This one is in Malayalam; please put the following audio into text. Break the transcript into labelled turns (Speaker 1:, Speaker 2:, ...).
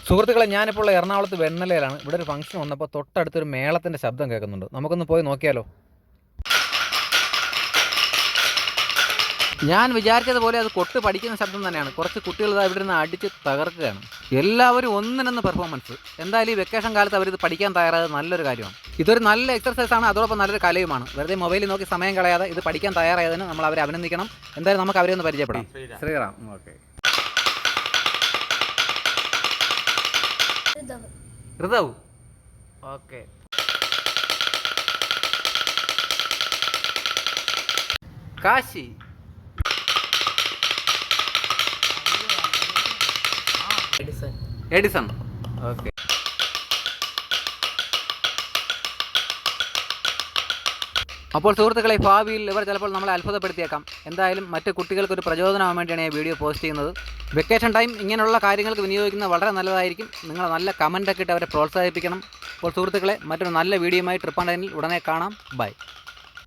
Speaker 1: സുഹൃത്തുക്കളെ, ഞാനിപ്പോൾ എറണാകുളത്ത് വെണ്ണലയിലാണ്. ഇവിടെ ഒരു ഫംഗ്ഷൻ വന്നപ്പോൾ തൊട്ടടുത്തൊരു മേളത്തിൻ്റെ ശബ്ദം കേൾക്കുന്നുണ്ട്. നമുക്കൊന്ന് പോയി നോക്കിയാലോ? ഞാൻ വിചാരിച്ചതുപോലെ അത് കൊട്ട് പഠിക്കുന്ന ശബ്ദം തന്നെയാണ്. കുറച്ച് കുട്ടികൾ ഇവിടെ നിന്ന് അടിച്ച് തകർക്കുകയാണ്. എല്ലാവരും ഒന്നിനൊന്ന് പെർഫോമൻസ്. എന്തായാലും ഈ വെക്കേഷൻ കാലത്ത് അവരിത് പഠിക്കാൻ തയ്യാറായത് നല്ലൊരു കാര്യമാണ്. ഇതൊരു നല്ല എക്സർസൈസാണ്, അതോടൊപ്പം നല്ലൊരു കലയുമാണ്. വെറുതെ മൊബൈലിൽ നോക്കി സമയം കളയാതെ ഇത് പഠിക്കാൻ തയ്യാറായതിന് നമ്മൾ അവരെ അഭിനന്ദിക്കണം. എന്തായാലും നമുക്ക് അവരെ ഒന്ന് പരിചയപ്പെടാം. Sriram. Okay. Ritav. Okay. Kashi. Edison. Okay. അപ്പോൾ സുഹൃത്തുക്കളെ, ഭാവിയിൽ ഇവർ ചിലപ്പോൾ നമ്മളെ അത്ഭുതപ്പെടുത്തിയേക്കാം. എന്തായാലും മറ്റ് കുട്ടികൾക്കൊരു പ്രചോദനമാകാൻ വേണ്ടിയാണ് ഈ വീഡിയോ പോസ്റ്റ് ചെയ്യുന്നത്. വെക്കേഷൻ ടൈം ഇങ്ങനെയുള്ള കാര്യങ്ങൾക്ക് വിനിയോഗിക്കുന്നത് വളരെ നല്ലതായിരിക്കും. നിങ്ങൾ നല്ല കമൻറ്റൊക്കെ ഇട്ട് അവരെ പ്രോത്സാഹിപ്പിക്കണം. അപ്പോൾ സുഹൃത്തുക്കളെ, മറ്റൊരു നല്ല വീഡിയോയുമായി ട്രിപ്പ് ആൻഡ് ടൈമിൽ ഉടനെ കാണാം. ബൈ.